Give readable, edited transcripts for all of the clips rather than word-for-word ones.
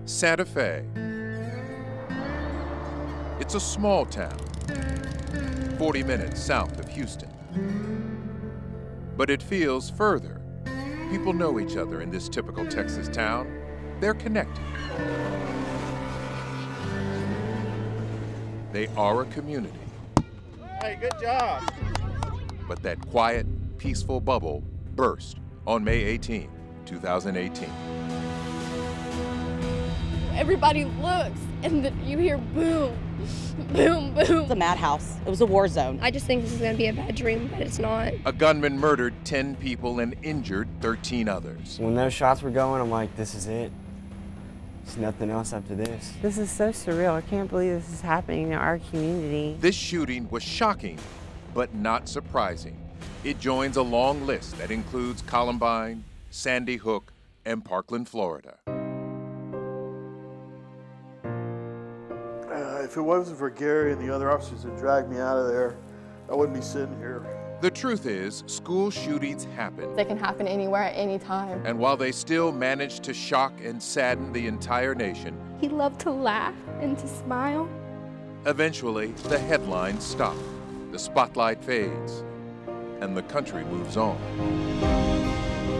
Santa Fe. It's a small town, 40 minutes south of Houston. But it feels further. People know each other in this typical Texas town. They're connected. They are a community. Hey, good job. But that quiet, peaceful bubble burst on May 18, 2018. Everybody looks, and then you hear boom, boom, boom. It's a madhouse. It was a war zone. I just think this is going to be a bad dream, but it's not. A gunman murdered 10 people and injured 13 others. When those shots were going, I'm like, this is it. There's nothing else after this. This is so surreal. I can't believe this is happening in our community. This shooting was shocking, but not surprising. It joins a long list that includes Columbine, Sandy Hook, and Parkland, Florida. If it wasn't for Gary and the other officers that dragged me out of there, I wouldn't be sitting here. The truth is, school shootings happen. They can happen anywhere at any time. And while they still manage to shock and sadden the entire nation, He loved to laugh and to smile. eventually the headlines stop, the spotlight fades, and the country moves on.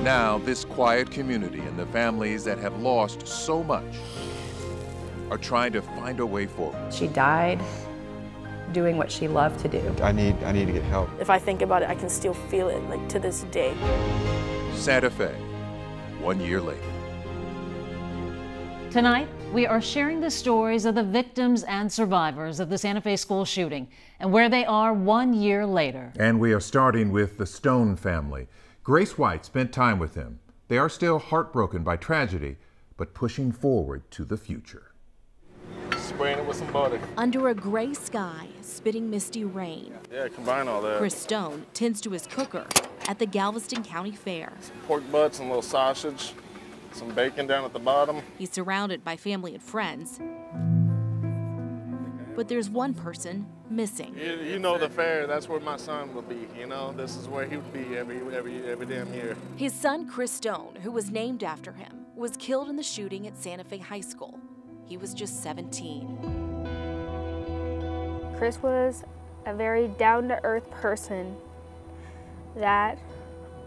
Now, this quiet community and the families that have lost so much are trying to find a way forward. She died doing what she loved to do. I need to get help. If I think about it, I can still feel it, like, to this day. Santa Fe, 1 year later. Tonight, we are sharing the stories of the victims and survivors of the Santa Fe school shooting and where they are 1 year later. And we are starting with the Stone family. Grace White spent time with them. They are still heartbroken by tragedy, but pushing forward to the future. Spraying it with some butter. Under a gray sky, spitting misty rain. Yeah, combine all that. Chris Stone tends to his cooker at the Galveston County Fair. Some pork butts and a little sausage, some bacon down at the bottom. He's surrounded by family and friends. But there's one person missing. You know the fair, that's where my son will be, you know? This is where he would be every damn year. His son, Chris Stone, who was named after him, was killed in the shooting at Santa Fe High School. He was just 17. Chris was a very down-to-earth person that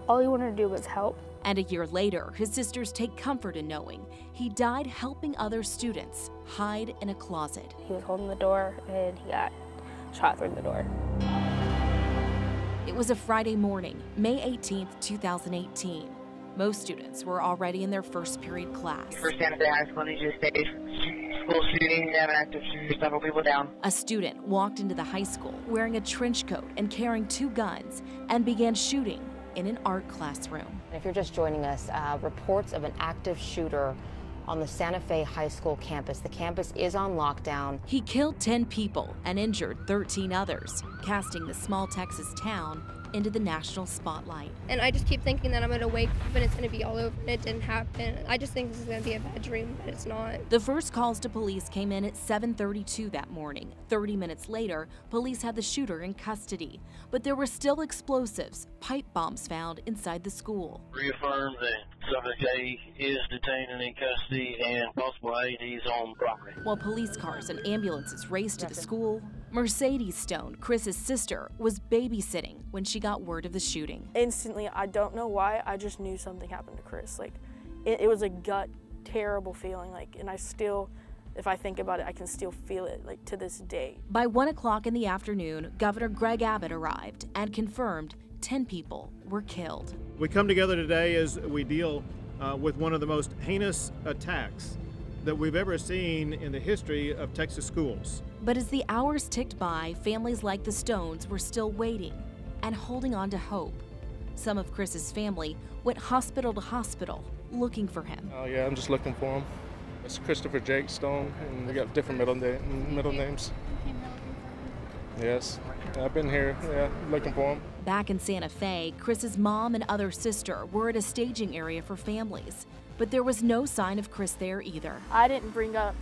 all he wanted to do was help. And a year later, his sisters take comfort in knowing he died helping other students hide in a closet. He was holding the door and he got shot through the door. It was a Friday morning, May 18th, 2018. Most students were already in their first period class. For Santa Fe High School, need you to stay. School shooting, have an active shooter, several people down. A student walked into the high school wearing a trench coat and carrying 2 guns and began shooting in an art classroom. If you're just joining us, reports of an active shooter on the Santa Fe High School campus. The campus is on lockdown. He killed 10 people and injured 13 others, casting the small Texas town into the national spotlight. And I just keep thinking that I'm going to wake up and it's going to be all over, and it didn't happen. I just think this is going to be a bad dream, but it's not. The first calls to police came in at 7:32 that morning. 30 minutes later, police had the shooter in custody. But there were still explosives, pipe bombs found inside the school. Reaffirm that Santa Fe is detained and in custody and possible IEDs on property. While police cars and ambulances raced to the school, Mercedes Stone, Chris's sister, was babysitting when she got word of the shooting. Instantly, I don't know why, I just knew something happened to Chris. Like, it was a gut, terrible feeling, like, and I still, if I think about it, I can still feel it, like, to this day. By 1 o'clock in the afternoon, Governor Greg Abbott arrived and confirmed 10 people were killed. We come together today as we deal with one of the most heinous attacks that we've ever seen in the history of Texas schools. But as the hours ticked by, families like the Stones were still waiting and holding on to hope. Some of Chris's family went hospital to hospital looking for him. Oh yeah, I'm just looking for him. It's Christopher Jake Stone, and we got different middle names. Yes, I've been here, looking for him. Back in Santa Fe, Chris's mom and other sister were at a staging area for families, but there was no sign of Chris there either. I didn't bring up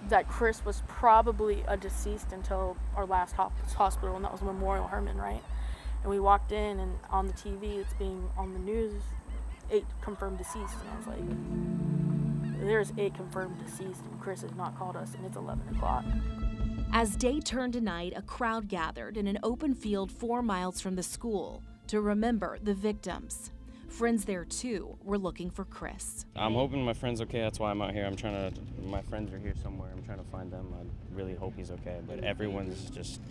that Chris was probably a deceased until our last hospital, and that was Memorial Hermann, right? And we walked in, and on the TV, it's being on the news, 8 confirmed deceased, and I was like, There's 8 confirmed deceased, and Chris has not called us, and it's 11 o'clock. As day turned to night, a crowd gathered in an open field 4 miles from the school to remember the victims. Friends there, too, were looking for Chris. I'm hoping my friend's okay. That's why I'm out here. My friends are here somewhere. I'm trying to find them. I really hope he's okay. But everyone's just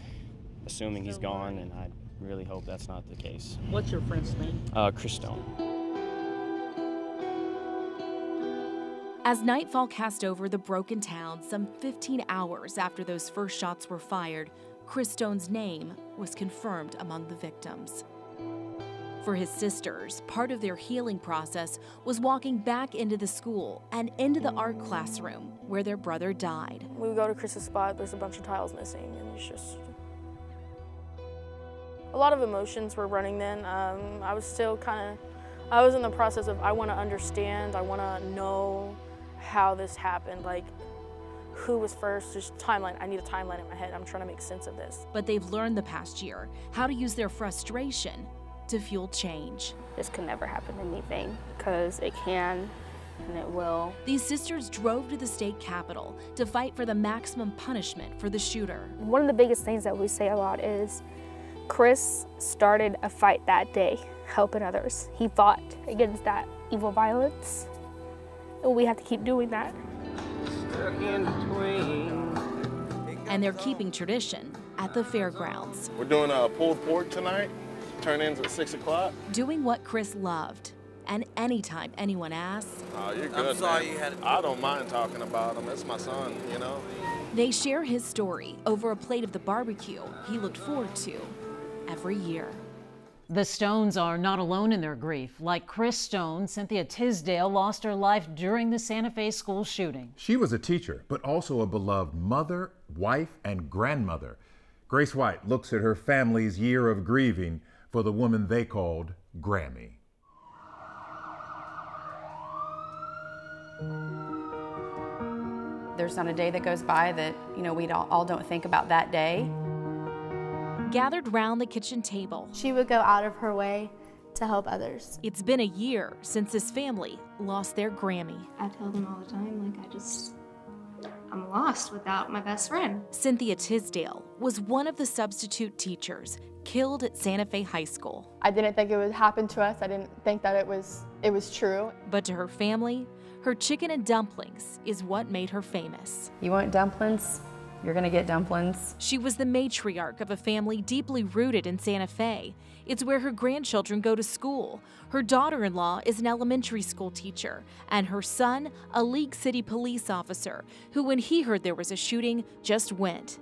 assuming he's gone, and I really hope that's not the case. What's your friend's name? Chris Stone. As nightfall cast over the broken town, some 15 hours after those first shots were fired, Chris Stone's name was confirmed among the victims. For his sisters, part of their healing process was walking back into the school and into the art classroom where their brother died. We go to Chris's spot, there's a bunch of tiles missing, and it's just a lot of emotions were running then. I was still I was in the process of, I want to understand, I want to know how this happened, like who was first, just timeline. I need a timeline in my head. I'm trying to make sense of this. But they've learned the past year how to use their frustration to fuel change. This can never happen to anything, because it can and it will. These sisters drove to the state capitol to fight for the maximum punishment for the shooter. One of the biggest things that we say a lot is Chris started a fight that day, helping others. He fought against that evil violence, and we have to keep doing that. And they're keeping tradition at the fairgrounds. We're doing a pulled pork tonight. Turn-ins at 6 o'clock. Doing what Chris loved. And anytime anyone asks, oh, you're good, I'm sorry, man. I don't mind talking about him. It's my son, you know. They share his story over a plate of the barbecue he looked forward to every year. The Stones are not alone in their grief. Like Chris Stone, Cynthia Tisdale lost her life during the Santa Fe school shooting. She was a teacher, but also a beloved mother, wife, and grandmother. Grace White looks at her family's year of grieving for the woman they called Grammy. There's not a day that goes by that, we all don't think about that day. Gathered round the kitchen table. She would go out of her way to help others. It's been a year since this family lost their Grammy. I tell them all the time, I'm lost without my best friend. Cynthia Tisdale was one of the substitute teachers killed at Santa Fe High School. I didn't think it would happen to us. I didn't think that it was true. But to her family, her chicken and dumplings is what made her famous. You want dumplings? You're gonna get dumplings. She was the matriarch of a family deeply rooted in Santa Fe. It's where her grandchildren go to school. Her daughter-in-law is an elementary school teacher, and her son, a League City police officer, who when he heard there was a shooting, just went.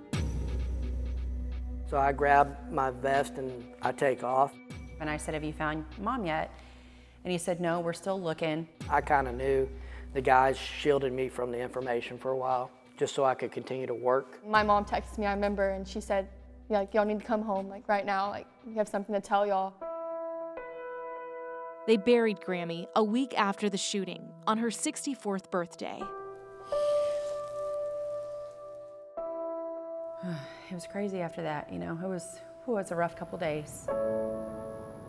So I grab my vest and I take off. And I said, have you found Mom yet? And he said, no, we're still looking. I kind of knew the guys shielded me from the information for a while, just so I could continue to work. My mom texted me, I remember, and she said, y'all need to come home, right now, we have something to tell y'all. They buried Grammy a week after the shooting, on her 64th birthday. It was crazy after that, it was a rough couple days.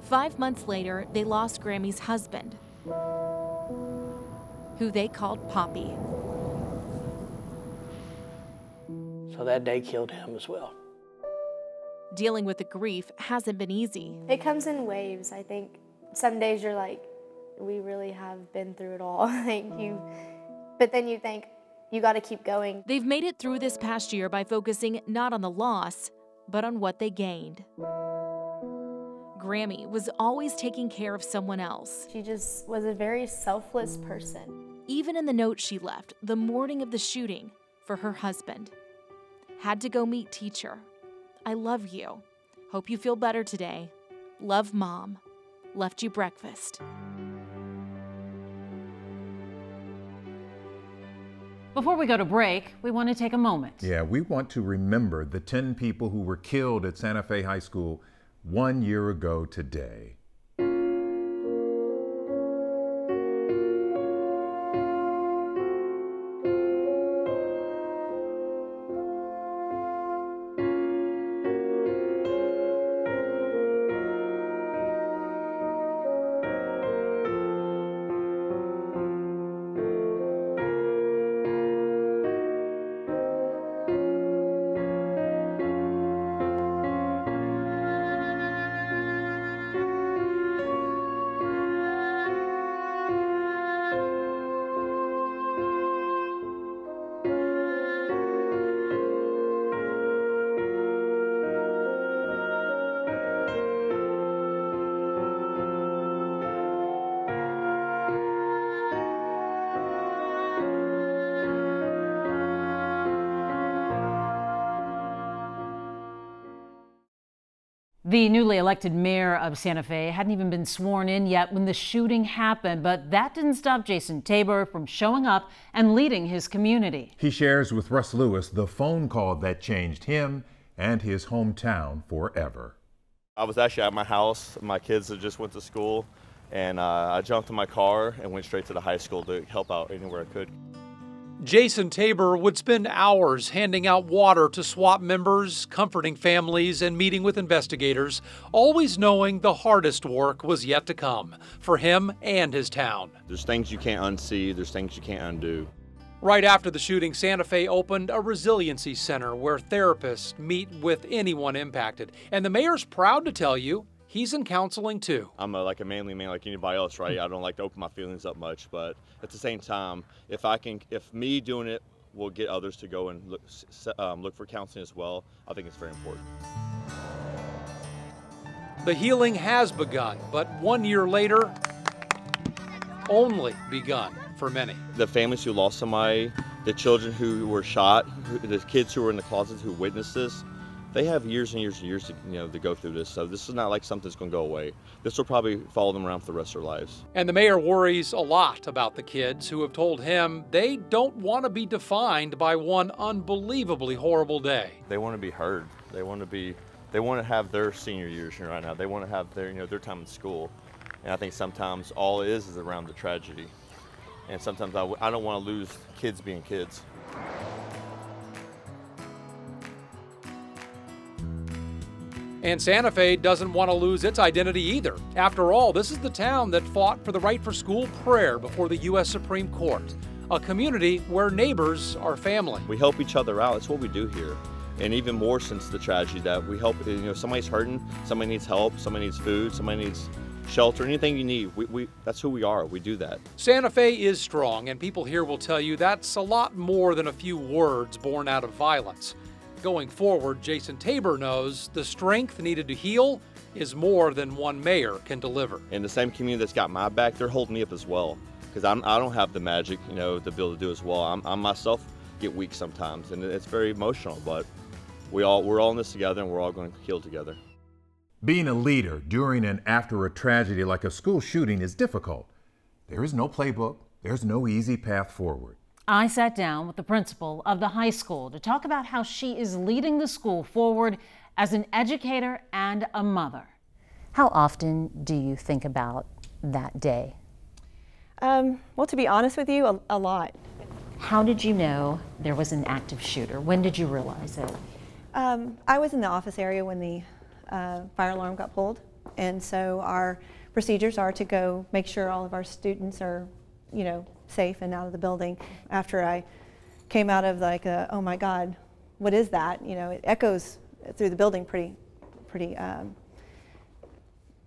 5 months later, they lost Grammy's husband, who they called Poppy. So that day killed him as well. Dealing with the grief hasn't been easy. It comes in waves. I think some days you're like, we really have been through it all. But then you think, you got to keep going. They've made it through this past year by focusing not on the loss, but on what they gained. Grammy was always taking care of someone else. She just was a very selfless person. Even in the note she left the morning of the shooting for her husband. Had to go meet teacher. I love you. Hope you feel better today. Love, Mom. Left you breakfast. Before we go to break, we want to take a moment. Yeah, we want to remember the 10 people who were killed at Santa Fe High School 1 year ago today. The newly elected mayor of Santa Fe hadn't even been sworn in yet when the shooting happened, but that didn't stop Jason Tabor from showing up and leading his community. He shares with Russ Lewis the phone call that changed him and his hometown forever. I was actually at my house. My kids had just went to school, and I jumped in my car and went straight to the high school to help out anywhere I could. Jason Tabor would spend hours handing out water to SWAT members, comforting families, and meeting with investigators, always knowing the hardest work was yet to come for him and his town. There's things you can't unsee, there's things you can't undo. Right after the shooting, Santa Fe opened a resiliency center where therapists meet with anyone impacted. And the mayor's proud to tell you he's in counseling too. I'm like a manly man like anybody else, right? I don't like to open my feelings up much, but at the same time, if me doing it will get others to go and look for counseling as well, I think it's very important. The healing has begun, but 1 year later, only begun for many. The families who lost somebody, the children who were shot, the kids who were in the closets who witnessed this, they have years and years and years to go through this. So this is not like something that's going to go away. This will probably follow them around for the rest of their lives. And the mayor worries a lot about the kids who have told him they don't want to be defined by one unbelievably horrible day. They want to be heard. They want to have their senior years right now. They want to have their time in school. And I think sometimes all it is around the tragedy. And sometimes I don't want to lose kids being kids. And Santa Fe doesn't want to lose its identity either. After all, this is the town that fought for the right for school prayer before the U.S. Supreme Court, a community where neighbors are family. We help each other out. It's what we do here. And even more since the tragedy, that we help, somebody's hurting, somebody needs help, somebody needs food, somebody needs shelter, anything you need. That's who we are. We do that. Santa Fe is strong, and people here will tell you that's a lot more than a few words born out of violence. Going forward, Jason Tabor knows the strength needed to heal is more than one mayor can deliver. And the same community that's got my back, they're holding me up as well. Because I don't have the magic, to be able to do as well. I myself get weak sometimes, and it's very emotional, but we're all in this together, and we're all going to heal together. Being a leader during and after a tragedy like a school shooting is difficult. There is no playbook. There's no easy path forward. I sat down with the principal of the high school to talk about how she is leading the school forward as an educator and a mother. How often do you think about that day? Well, to be honest with you, a lot. How did you know there was an active shooter? When did you realize it? I was in the office area when the fire alarm got pulled, and so our procedures are to go make sure all of our students are, safe and out of the building. After I came out of oh my God, what is that? It echoes through the building pretty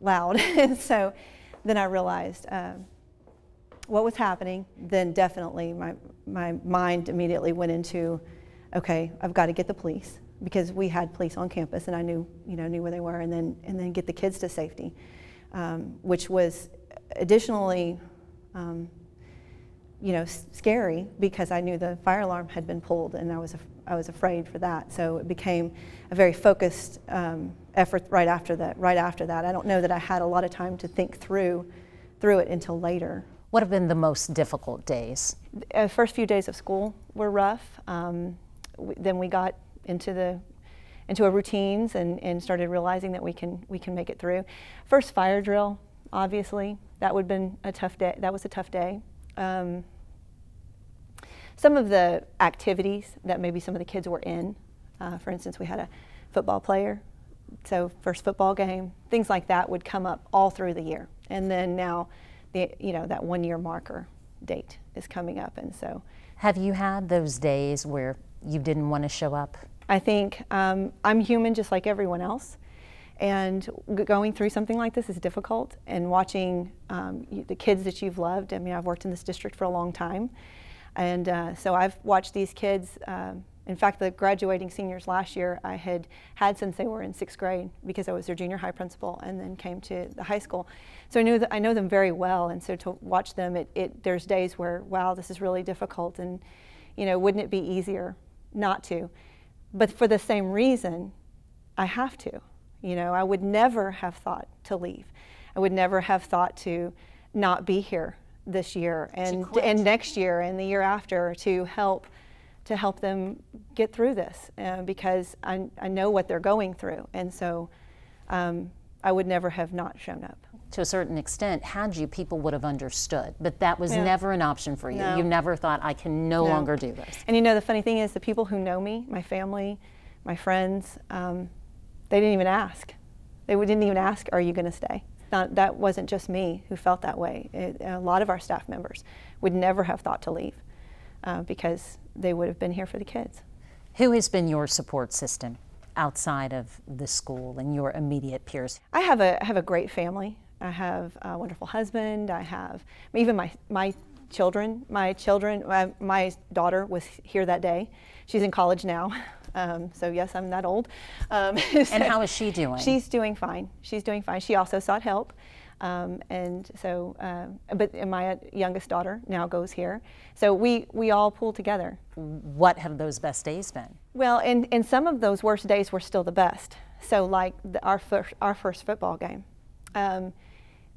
loud. And so then I realized what was happening. Then definitely my mind immediately went into, okay, I've got to get the police, because we had police on campus, and I knew where they were, and then get the kids to safety, which was additionally scary, because I knew the fire alarm had been pulled, and I was afraid for that. So it became a very focused effort right after that. I don't know that I had a lot of time to think through it until later. What have been the most difficult days? First few days of school were rough. Then we got into our routines and started realizing that we can make it through. First fire drill, obviously, that would have been a tough day. That was a tough day. Some of the activities that maybe some of the kids were in, for instance, we had a football player, so first football game, things like that would come up all through the year. And then now, that 1 year marker date is coming up, and so. Have you had those days where you didn't want to show up? I think I'm human just like everyone else, and going through something like this is difficult, and watching the kids that you've loved. I mean, I've worked in this district for a long time, and so I've watched these kids. In fact, the graduating seniors last year I had since they were in 6th grade, because I was their junior high principal and then came to the high school. So I know them very well, and so to watch them, there's days where, wow, this is really difficult, and wouldn't it be easier not to? But for the same reason, I have to. You know, I would never have thought to leave. I would never have thought to not be here this year and next year and the year after to help them get through this, because I know what they're going through, and so I would never have not shown up. To a certain extent, had you, people would have understood, but that was never an option for you. No. You never thought, I can no longer do this. And you know, the funny thing is, the people who know me, my family, my friends, they didn't even ask. They didn't even ask, are you going to stay? That wasn't just me who felt that way. A lot of our staff members would never have thought to leave because they would have been here for the kids. Who has been your support system outside of the school and your immediate peers? I have a great family. I have a wonderful husband. I have even my children. My daughter was here that day. She's in college now. So yes, I'm that old. And how is she doing? She's doing fine. She's doing fine. She also sought help. And so, but my youngest daughter now goes here. So we all pull together. What have those best days been? Well, and some of those worst days were still the best. So like our first football game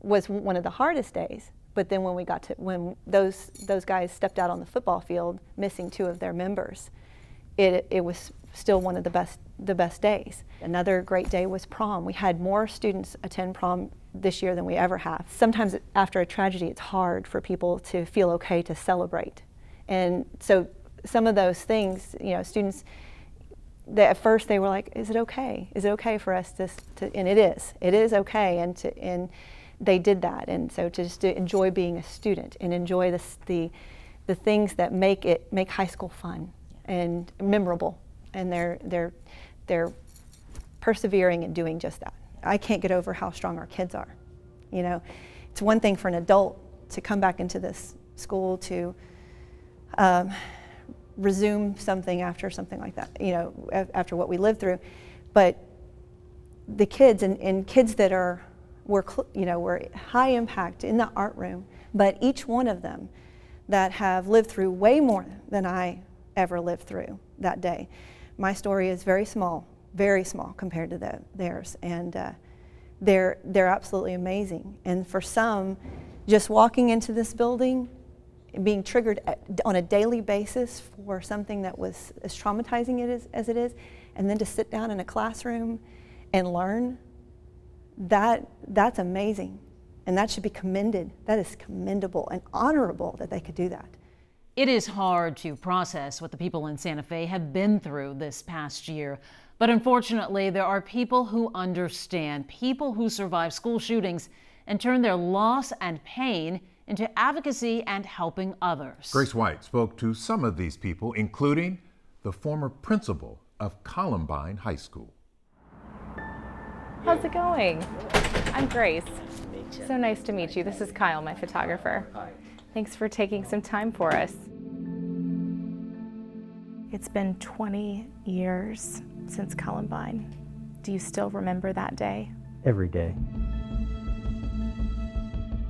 was one of the hardest days. But then when those guys stepped out on the football field, missing 2 of their members, it was still one of the best days. Another great day was prom. We had more students attend prom this year than we ever have. Sometimes after a tragedy, it's hard for people to feel okay to celebrate. And so some of those things, you know, students, at first they were like, is it okay? Is it okay for us to and it is okay, and they did that. And so just to enjoy being a student and enjoy the things that make high school fun and memorable, and they're persevering and doing just that. I can't get over how strong our kids are. You know, it's one thing for an adult to come back into this school to resume something after something like that, you know, after what we lived through, but the kids and kids that were high impact in the art room, but each one of them that have lived through way more than I ever lived through that day. My story is very small compared to theirs, and they're absolutely amazing. And for some, just walking into this building, being triggered on a daily basis for something that was as traumatizing as it is, and then to sit down in a classroom and learn, that's amazing. And that should be commended. That is commendable and honorable that they could do that. It is hard to process what the people in Santa Fe have been through this past year. But unfortunately, there are people who understand, people who survive school shootings and turn their loss and pain into advocacy and helping others. Grace White spoke to some of these people, including the former principal of Columbine High School. How's it going? I'm Grace. So nice to meet you. This is Kyle, my photographer. Thanks for taking some time for us. It's been 20 years since Columbine. Do you still remember that day? Every day.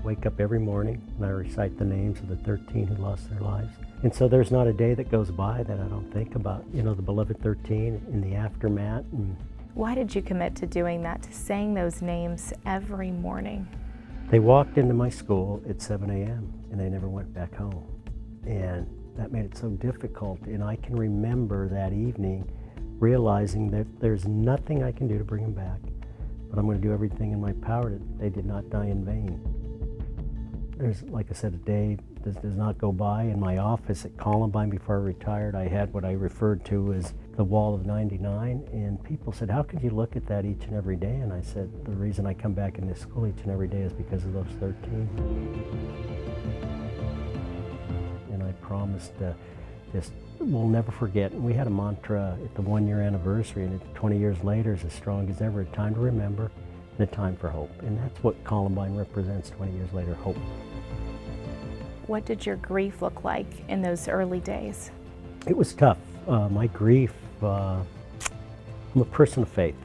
Wake up every morning and I recite the names of the 13 who lost their lives. And so there's not a day that goes by that I don't think about, you know, the beloved 13 in the aftermath. And why did you commit to doing that, to saying those names every morning? they walked into my school at 7 a.m. and they never went back home. And that made it so difficult. And I can remember that evening realizing that there's nothing I can do to bring them back, but I'm going to do everything in my power that they did not die in vain. There's, like I said, a day does not go by. In my office at Columbine before I retired, I had what I referred to as the wall of 99, and people said, how could you look at that each and every day? And I said, the reason I come back in this school each and every day is because of those 13. And I promised just, we'll never forget. And we had a mantra at the 1-year anniversary, and 20 years later is as strong as ever, a time to remember and a time for hope. And that's what Columbine represents 20 years later, hope. What did your grief look like in those early days? It was tough. My grief, I'm a person of faith,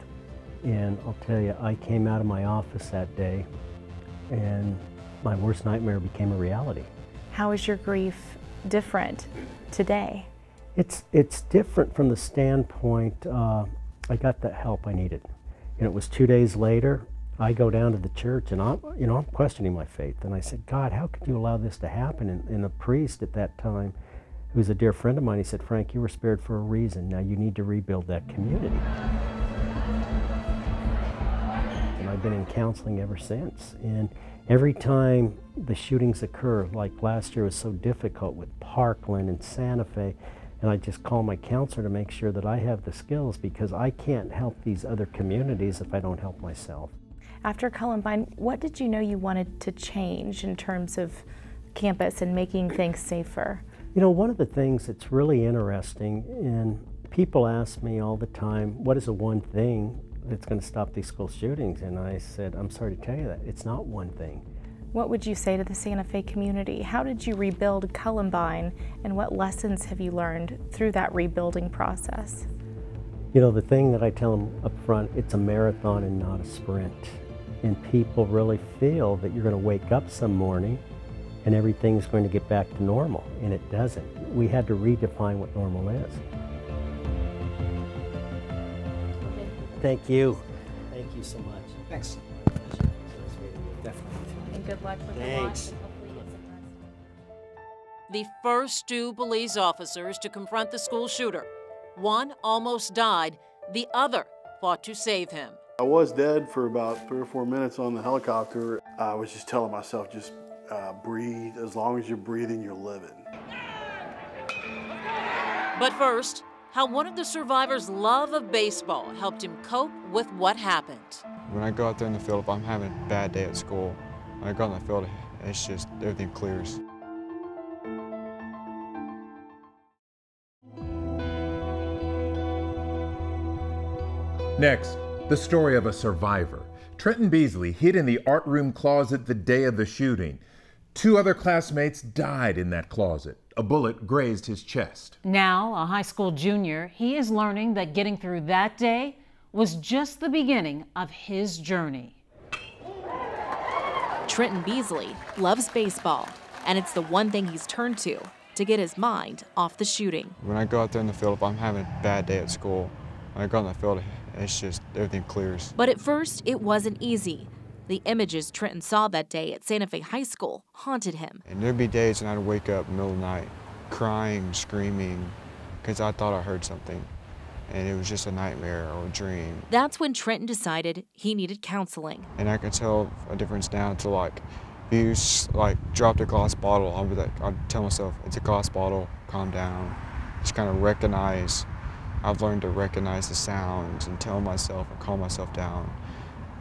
and I'll tell you, I came out of my office that day and my worst nightmare became a reality. How is your grief different today? It's different from the standpoint, I got the help I needed. And it was 2 days later, I go down to the church and I'm questioning my faith. And I said, God, how could you allow this to happen? And the priest at that time, who was a dear friend of mine, he said, Frank, you were spared for a reason. Now you need to rebuild that community. And I've been in counseling ever since. And every time the shootings occur, like last year was so difficult with Parkland and Santa Fe, and I just call my counselor to make sure that I have the skills, because I can't help these other communities if I don't help myself. After Columbine, what did you know you wanted to change in terms of campus and making things safer? You know, one of the things that's really interesting, and people ask me all the time, what is the one thing that's going to stop these school shootings? And I said, I'm sorry to tell you that. It's not one thing. What would you say to the Santa Fe community? How did you rebuild Columbine, and what lessons have you learned through that rebuilding process? You know, the thing that I tell them up front, it's a marathon and not a sprint. And people really feel that you're going to wake up some morning and everything's going to get back to normal, and it doesn't. We had to redefine what normal is. Thank you. Thank you so much. Thanks. Definitely. And good luck with Thanks. the launch, and hopefully you get some rest. The first 2 police officers to confront the school shooter. One almost died, the other fought to save him. I was dead for about 3 or 4 minutes on the helicopter. I was just telling myself, just breathe. As long as you're breathing, you're living. But first, how one of the survivors' love of baseball helped him cope with what happened. When I go out there in the field, if I'm having a bad day at school, when I go out in the field, it's just everything clears. Next, the story of a survivor. Trenton Beasley hid in the art room closet the day of the shooting. 2 other classmates died in that closet. A bullet grazed his chest. Now, a high school junior, he is learning that getting through that day was just the beginning of his journey. Trenton Beasley loves baseball, and it's the one thing he's turned to get his mind off the shooting. When I go out there in the field, if I'm having a bad day at school, when I go out in the field, it's just everything clears. But at first, it wasn't easy. The images Trenton saw that day at Santa Fe High School haunted him. And there'd be days when I'd wake up in the middle of the night, crying, screaming, because I thought I heard something, and it was just a nightmare or a dream. That's when Trenton decided he needed counseling. And I could tell a difference now to, like, if you dropped a glass bottle, I'd tell myself, it's a glass bottle, calm down. Just kind of recognize. I've learned to recognize the sounds and tell myself and calm myself down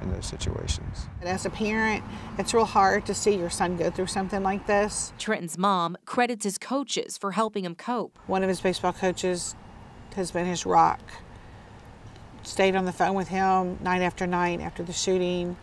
in those situations. And as a parent, it's real hard to see your son go through something like this. Trenton's mom credits his coaches for helping him cope. One of his baseball coaches has been his rock. Stayed on the phone with him night after night after the shooting,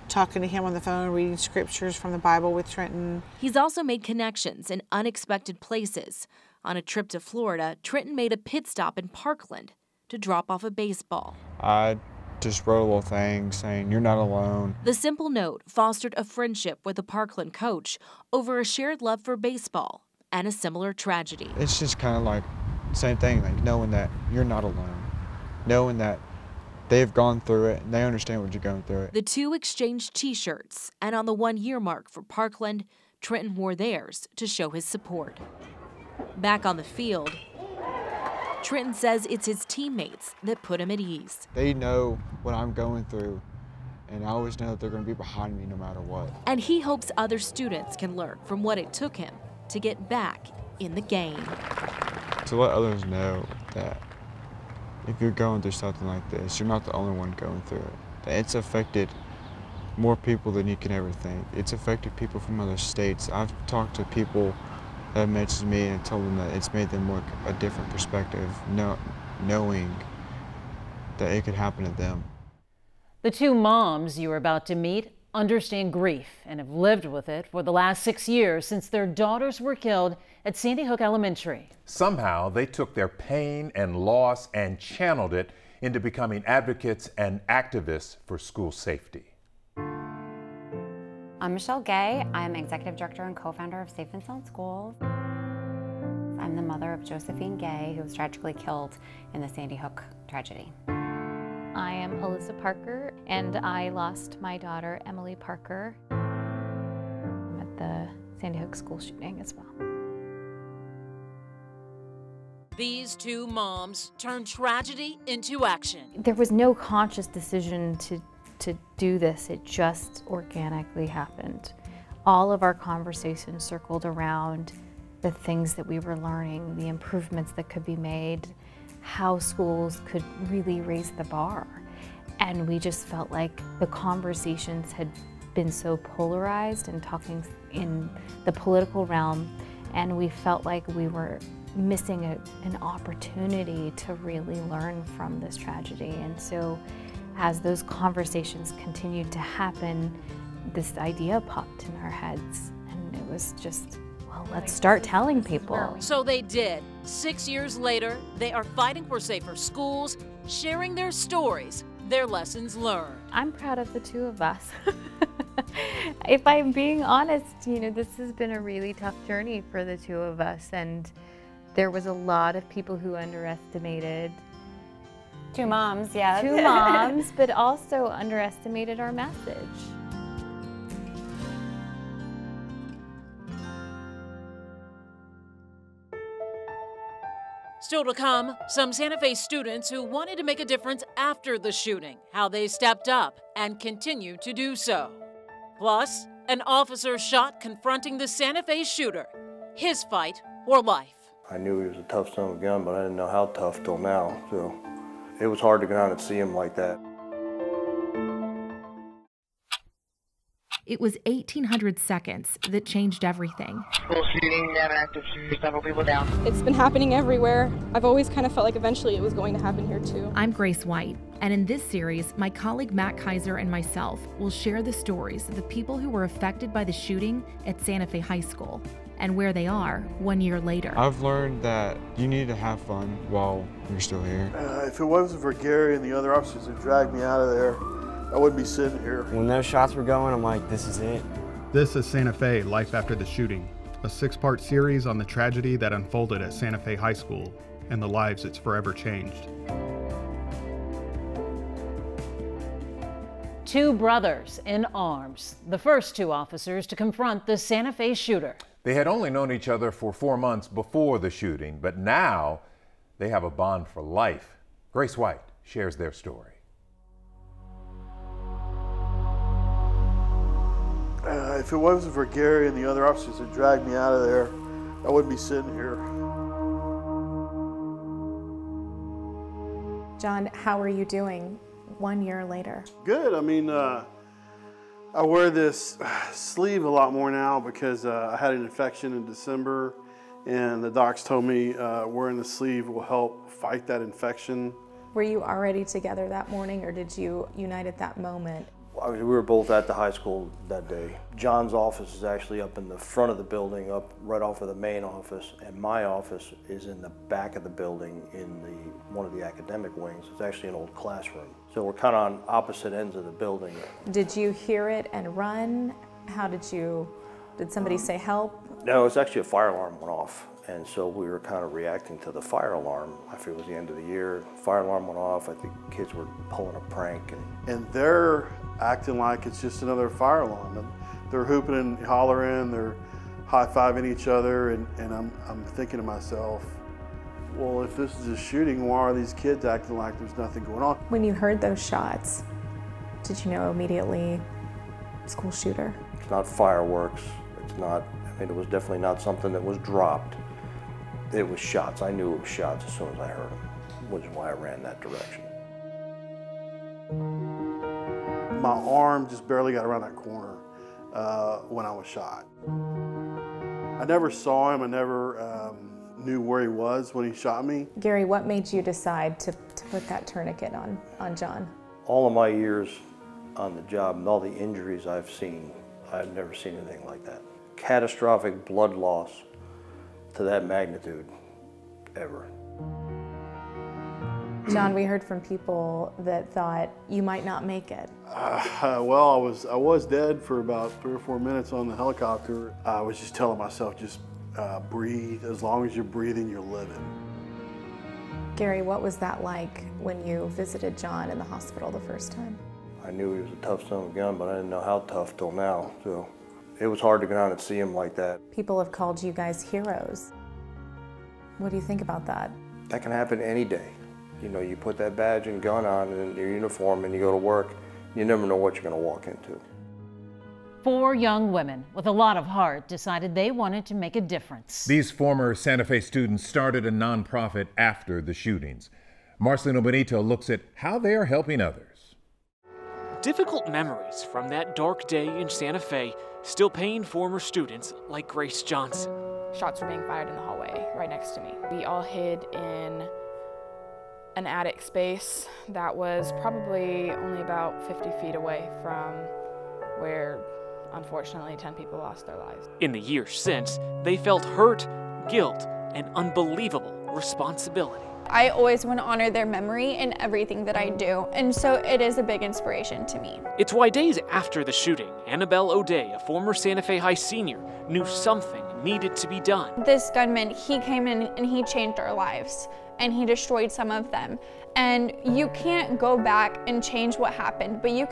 talking to him on the phone, reading scriptures from the Bible with Trenton. He's also made connections in unexpected places. On a trip to Florida, Trenton made a pit stop in Parkland to drop off a baseball. I just wrote a little thing saying, you're not alone. The simple note fostered a friendship with a Parkland coach over a shared love for baseball and a similar tragedy. It's just kind of like the same thing, like knowing that you're not alone, knowing that they've gone through it and they understand what you're going through. The 2 exchanged T-shirts, and on the 1-year mark for Parkland, Trenton wore theirs to show his support. Back on the field, Trenton says it's his teammates that put him at ease. They know what I'm going through, and I always know that they're going to be behind me no matter what. And he hopes other students can learn from what it took him to get back in the game. To let others know that if you're going through something like this, you're not the only one going through it. That it's affected more people than you can ever think. It's affected people from other states. I've talked to people that messaged me and told them that it's made them look a different perspective, knowing that it could happen to them. The 2 moms you are about to meet understand grief and have lived with it for the last 6 years since their daughters were killed at Sandy Hook Elementary. Somehow they took their pain and loss and channeled it into becoming advocates and activists for school safety. I'm Michelle Gay. I'm Executive Director and co-founder of Safe and Sound Schools. I'm the mother of Josephine Gay, who was tragically killed in the Sandy Hook tragedy. I am Alyssa Parker, and I lost my daughter, Emily Parker, at the Sandy Hook school shooting as well. These two moms turned tragedy into action. There was no conscious decision to do this. It just organically happened. All of our conversations circled around the things that we were learning, the improvements that could be made, how schools could really raise the bar. And we just felt like the conversations had been so polarized and talking in the political realm, and we felt like we were missing an opportunity to really learn from this tragedy. And so as those conversations continued to happen, this idea popped in our heads, and it was just, well, let's start telling people. So they did. 6 years later, they are fighting for safer schools, sharing their stories, their lessons learned. I'm proud of the two of us. If I'm being honest, you know, this has been a really tough journey for the two of us, and there was a lot of people who underestimated. Two moms, yeah. Two moms, but also underestimated our message. Still to come, some Santa Fe students who wanted to make a difference after the shooting, how they stepped up and continue to do so. Plus, an officer shot confronting the Santa Fe shooter, his fight for life. I knew he was a tough son of a gun, but I didn't know how tough till now, so it was hard to go down and see him like that. It was 1,800 seconds that changed everything. School shooting, active shooters, several people down. It's been happening everywhere. I've always kind of felt like eventually it was going to happen here too. I'm Grace White, and in this series, my colleague Matt Kaiser and myself will share the stories of the people who were affected by the shooting at Santa Fe High School and where they are 1 year later. I've learned that you need to have fun while you're still here. If it wasn't for Gary and the other officers who dragged me out of there, I wouldn't be sitting here. When those shots were going, I'm like, this is it. This is Santa Fe, Life After the Shooting, a 6-part series on the tragedy that unfolded at Santa Fe High School and the lives it's forever changed. Two brothers in arms, the first two officers to confront the Santa Fe shooter. They had only known each other for 4 months before the shooting, but now they have a bond for life. Grace White shares their story. If it wasn't for Gary and the other officers who dragged me out of there, I wouldn't be sitting here. John, how are you doing 1 year later? Good. I mean, I wear this sleeve a lot more now because I had an infection in December, and the docs told me wearing the sleeve will help fight that infection. Were you already together that morning, or did you unite at that moment? We were both at the high school that day. John's office is actually up in the front of the building, up right off of the main office, and my office is in the back of the building in one of the academic wings. It's actually an old classroom. So we're kind of on opposite ends of the building. Did you hear it and run? How did somebody say help? No, it's actually a fire alarm went off. And so we were kind of reacting to the fire alarm. I feel it was the end of the year. Fire alarm went off. I think kids were pulling a prank. And they're acting like it's just another fire alarm. And they're hooping and hollering, they're high-fiving each other, and I'm thinking to myself, well, if this is a shooting, why are these kids acting like there's nothing going on? When you heard those shots, did you know immediately school shooter? It's not fireworks. It's not, I mean, it was definitely not something that was dropped. It was shots. I knew it was shots as soon as I heard them, which is why I ran that direction. My arm just barely got around that corner when I was shot. I never saw him. I never knew where he was when he shot me. Gary, what made you decide to put that tourniquet on John? All of my years on the job and all the injuries I've seen, I've never seen anything like that. Catastrophic blood loss to that magnitude ever. John, we heard from people that thought you might not make it. Well, I was dead for about 3 or 4 minutes on the helicopter. I was just telling myself, just breathe. As long as you're breathing, you're living. Gary, what was that like when you visited John in the hospital the first time? I knew he was a tough son of a gun, but I didn't know how tough till now. So it was hard to go down and see him like that. People have called you guys heroes. What do you think about that? That can happen any day. You know, you put that badge and gun on and your uniform and you go to work, you never know what you're going to walk into. 4 young women with a lot of heart decided they wanted to make a difference. These former Santa Fe students started a nonprofit after the shootings. Marcelino Benito looks at how they are helping others. Difficult memories from that dark day in Santa Fe still pain former students like Grace Johnson. Shots were being fired in the hallway right next to me. We all hid in an attic space that was probably only about 50 feet away from where, unfortunately, 10 people lost their lives. In the years since, they felt hurt, guilt, and unbelievable responsibility. I always want to honor their memory in everything that I do, and so it is a big inspiration to me. It's why days after the shooting, Annabelle O'Day, a former Santa Fe High senior, knew something needed to be done. This gunman, he came in and he changed our lives, and he destroyed some of them. And you can't go back and change what happened, but you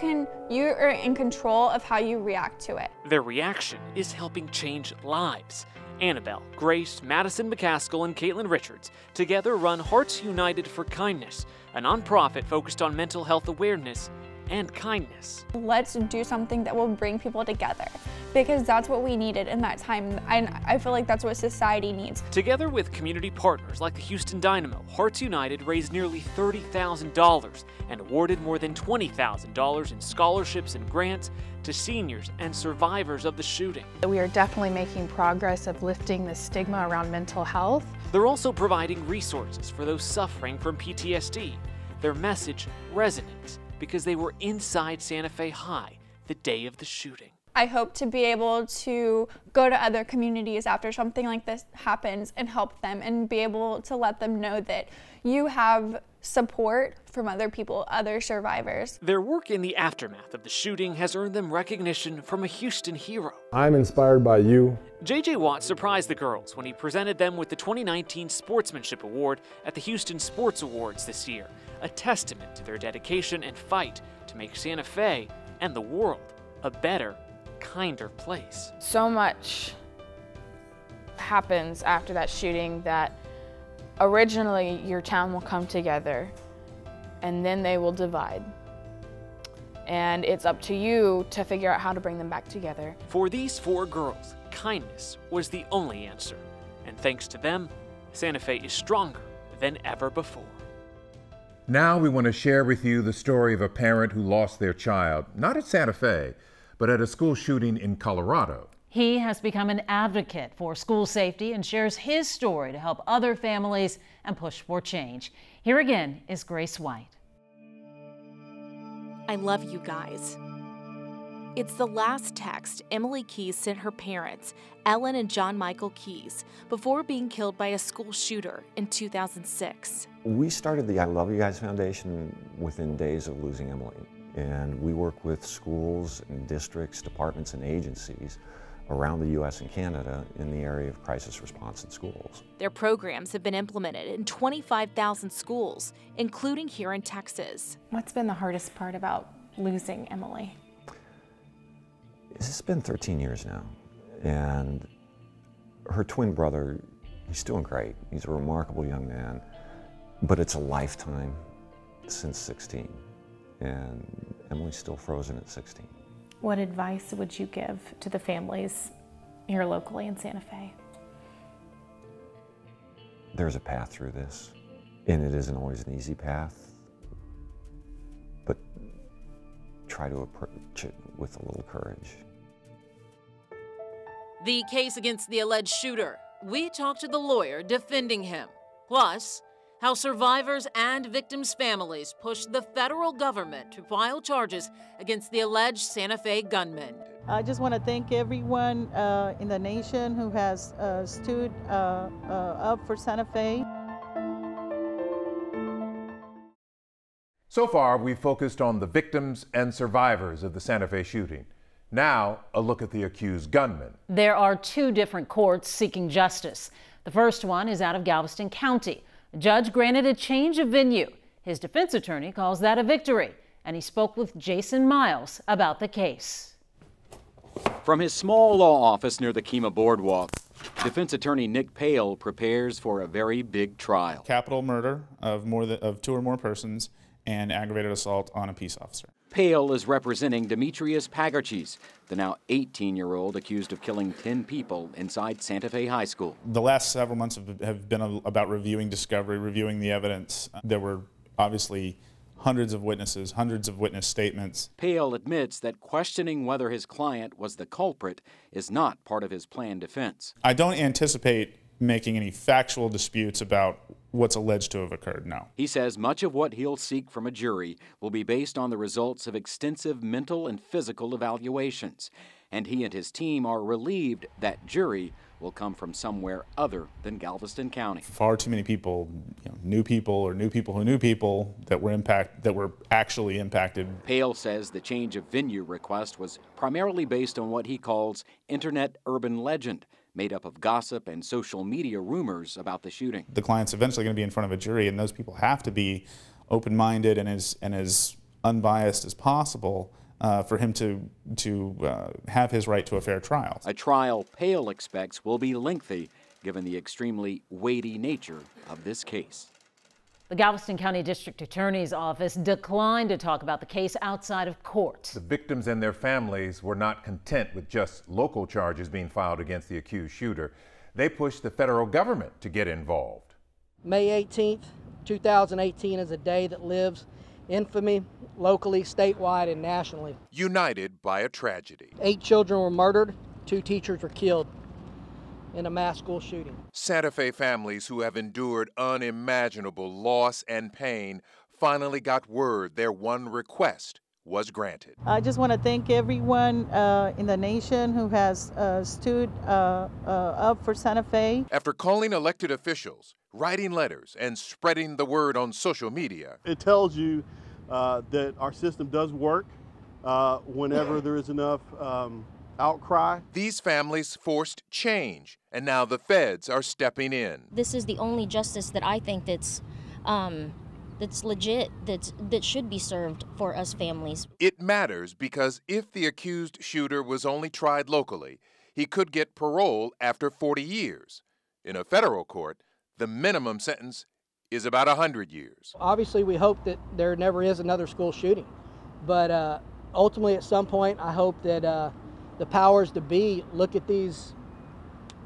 are in control of how you react to it. Their reaction is helping change lives. Annabelle, Grace, Madison McCaskill, and Caitlin Richards together run Hearts United for Kindness, a nonprofit focused on mental health awareness and kindness. Let's do something that will bring people together, because that's what we needed in that time, and I feel like that's what society needs. Together with community partners like the Houston Dynamo, Hearts United raised nearly $30,000 and awarded more than $20,000 in scholarships and grants to seniors and survivors of the shooting. We are definitely making progress of lifting the stigma around mental health. They're also providing resources for those suffering from PTSD. Their message resonates because they were inside Santa Fe High the day of the shooting. I hope to be able to go to other communities after something like this happens and help them and be able to let them know that you have support from other people, other survivors. Their work in the aftermath of the shooting has earned them recognition from a Houston hero. I'm inspired by you. J.J. Watt surprised the girls when he presented them with the 2019 Sportsmanship Award at the Houston Sports Awards this year, a testament to their dedication and fight to make Santa Fe and the world a better, kinder place. So much happens after that shooting that originally your town will come together and then they will divide. And it's up to you to figure out how to bring them back together. For these 4 girls, kindness was the only answer. And thanks to them, Santa Fe is stronger than ever before. Now we want to share with you the story of a parent who lost their child, not at Santa Fe, but at a school shooting in Colorado. He has become an advocate for school safety and shares his story to help other families and push for change. Here again is Grace White. I love you guys. It's the last text Emily Keyes sent her parents, Ellen and John Michael Keyes, before being killed by a school shooter in 2006. We started the I Love You Guys Foundation within days of losing Emily. And we work with schools and districts, departments, and agencies around the U.S. and Canada in the area of crisis response in schools. Their programs have been implemented in 25,000 schools, including here in Texas. What's been the hardest part about losing Emily? It's been 13 years now, and her twin brother, he's doing great. He's a remarkable young man, but it's a lifetime since 16, and Emily's still frozen at 16. What advice would you give to the families here locally in Santa Fe? There's a path through this, and it isn't always an easy path, but try to approach it with a little courage. The case against the alleged shooter. We talked to the lawyer defending him. Plus, how survivors and victims' families pushed the federal government to file charges against the alleged Santa Fe gunman. I just want to thank everyone in the nation who has stood up for Santa Fe. So far, we've focused on the victims and survivors of the Santa Fe shooting. Now, a look at the accused gunman. There are 2 different courts seeking justice. The first one is out of Galveston County. A judge granted a change of venue. His defense attorney calls that a victory, and he spoke with Jason Miles about the case. From his small law office near the Kemah Boardwalk, defense attorney Nick Pale prepares for a very big trial. Capital murder of two or more persons and aggravated assault on a peace officer. Pale is representing Demetrius Pagarchis, the now 18-year-old accused of killing 10 people inside Santa Fe High School. The last several months have been about reviewing discovery, reviewing the evidence. There were obviously hundreds of witnesses, hundreds of witness statements. Pale admits that questioning whether his client was the culprit is not part of his planned defense. I don't anticipate making any factual disputes about what's alleged to have occurred, no. He says much of what he'll seek from a jury will be based on the results of extensive mental and physical evaluations, and he and his team are relieved that jury will come from somewhere other than Galveston County. Far too many people, new people or new people who knew people that were actually impacted. Pale says the change of venue request was primarily based on what he calls internet urban legend, made up of gossip and social media rumors about the shooting. The client's eventually going to be in front of a jury, and those people have to be open-minded and as unbiased as possible for him to have his right to a fair trial. A trial Pale expects will be lengthy, given the extremely weighty nature of this case. The Galveston County District Attorney's Office declined to talk about the case outside of court. The victims and their families were not content with just local charges being filed against the accused shooter. They pushed the federal government to get involved. May 18th, 2018 is a day that lives infamy locally, statewide, and nationally. United by a tragedy. 8 children were murdered, 2 teachers were killed in a mass school shooting. Santa Fe families who have endured unimaginable loss and pain finally got word their one request was granted. I just want to thank everyone in the nation who has stood up for Santa Fe. After calling elected officials, writing letters, and spreading the word on social media. It tells you that our system does work whenever there is enough outcry. These families forced change, and now the feds are stepping in. This is the only justice that I think that's legit, that should be served for us families. It matters because if the accused shooter was only tried locally, he could get parole after 40 years. In a federal court, the minimum sentence is about 100 years. Obviously, we hope that there never is another school shooting, but ultimately at some point I hope that the powers to be look at these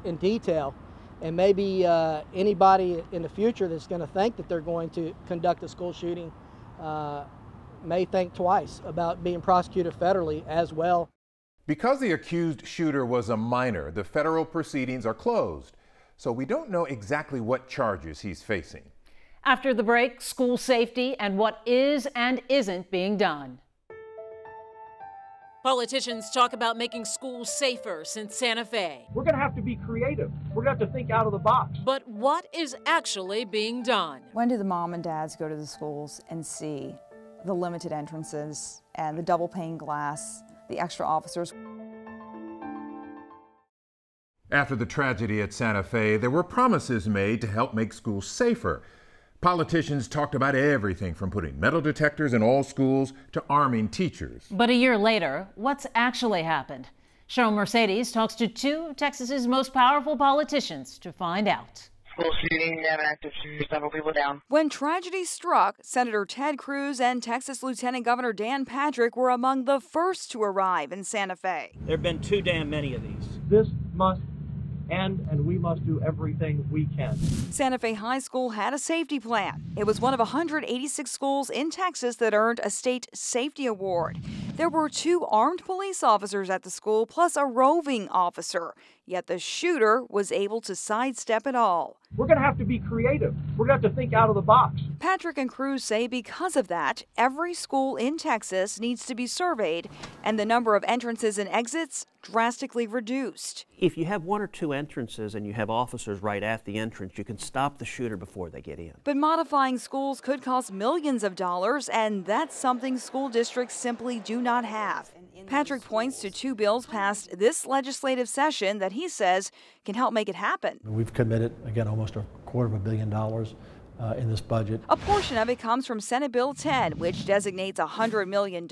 in detail, and maybe anybody in the future that's going to think that they're going to conduct a school shooting may think twice about being prosecuted federally as well. Because the accused shooter was a minor, the federal proceedings are closed, so we don't know exactly what charges he's facing. After the break, school safety and what is and isn't being done. Politicians talk about making schools safer since Santa Fe. We're going to have to be creative. We're going to have to think out of the box. But what is actually being done? When do the mom and dads go to the schools and see the limited entrances and the double pane glass, the extra officers? After the tragedy at Santa Fe, there were promises made to help make schools safer. Politicians talked about everything from putting metal detectors in all schools to arming teachers. But a year later, what's actually happened? Cheryl Mercedes talks to 2 of Texas's most powerful politicians to find out. School shooting, they have an active shooter, several people down. When tragedy struck, Senator Ted Cruz and Texas Lieutenant Governor Dan Patrick were among the first to arrive in Santa Fe. There have been too damn many of these. This must end, and we must do everything we can. Santa Fe High School had a safety plan. It was one of 186 schools in Texas that earned a state safety award. There were 2 armed police officers at the school, plus a roving officer. Yet the shooter was able to sidestep it all. We're going to have to be creative. We're going to have to think out of the box. Patrick and Cruz say because of that, every school in Texas needs to be surveyed and the number of entrances and exits drastically reduced. If you have 1 or 2 entrances and you have officers right at the entrance, you can stop the shooter before they get in. But modifying schools could cost millions of dollars, and that's something school districts simply do not have. Patrick points to 2 bills passed this legislative session that he says can help make it happen. We've committed, again, almost $250 million in this budget. A portion of it comes from Senate Bill 10, which designates $100 million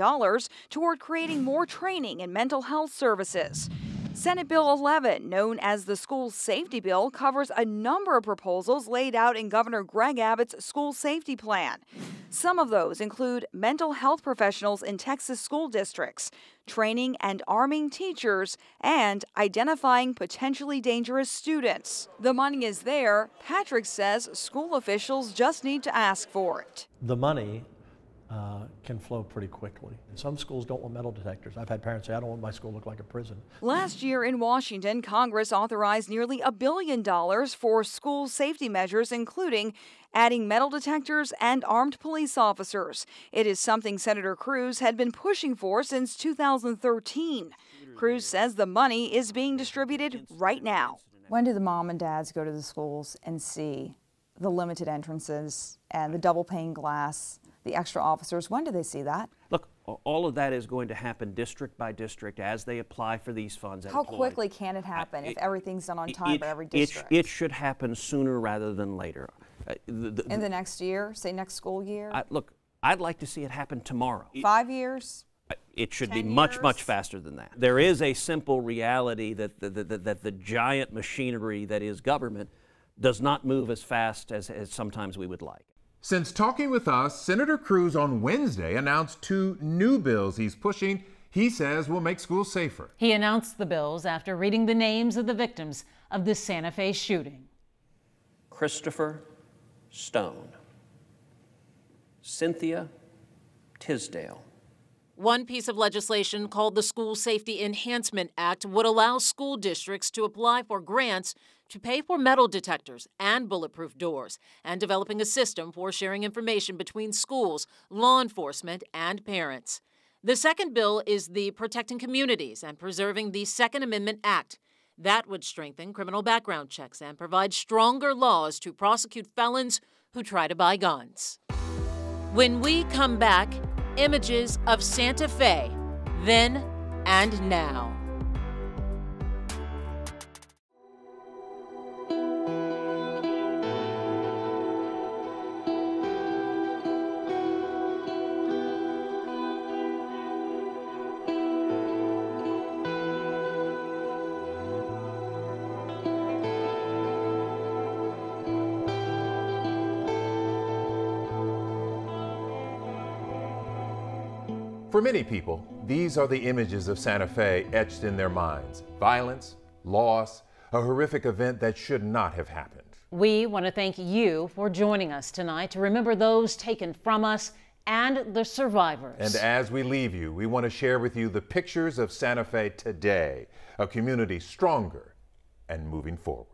toward creating more training in mental health services. Senate Bill 11, known as the School Safety Bill, covers a number of proposals laid out in Governor Greg Abbott's school safety plan. Some of those include mental health professionals in Texas school districts, training and arming teachers, and identifying potentially dangerous students. The money is there. Patrick says school officials just need to ask for it. The money can flow pretty quickly. And some schools don't want metal detectors. I've had parents say, I don't want my school to look like a prison. Last year in Washington, Congress authorized nearly $1 billion for school safety measures, including adding metal detectors and armed police officers. It is something Senator KHOU had been pushing for since 2013. KHOU says the money is being distributed right now. When do the mom and dads go to the schools and see the limited entrances and the double pane glass, the extra officers? When do they see that? Look, all of that is going to happen district by district as they apply for these funds. How quickly can it happen if everything's done on time by every district? It should happen sooner rather than later. In the next year, say next school year? Look, I'd like to see it happen tomorrow. 5 years? It should be much faster than that. There is a simple reality that the giant machinery that is government does not move as fast as sometimes we would like. Since talking with us, Senator KHOU on Wednesday announced 2 new bills he's pushing he says will make schools safer. He announced the bills after reading the names of the victims of the Santa Fe shooting. Christopher Stone, Cynthia Tisdale. One piece of legislation called the School Safety Enhancement Act would allow school districts to apply for grants to pay for metal detectors and bulletproof doors, and developing a system for sharing information between schools, law enforcement, and parents. The second bill is the Protecting Communities and Preserving the Second Amendment Act. That would strengthen criminal background checks and provide stronger laws to prosecute felons who try to buy guns. When we come back, images of Santa Fe, then and now. For many people, these are the images of Santa Fe etched in their minds. Violence, loss, a horrific event that should not have happened. We want to thank you for joining us tonight to remember those taken from us and the survivors. And as we leave you, we want to share with you the pictures of Santa Fe today, a community stronger and moving forward.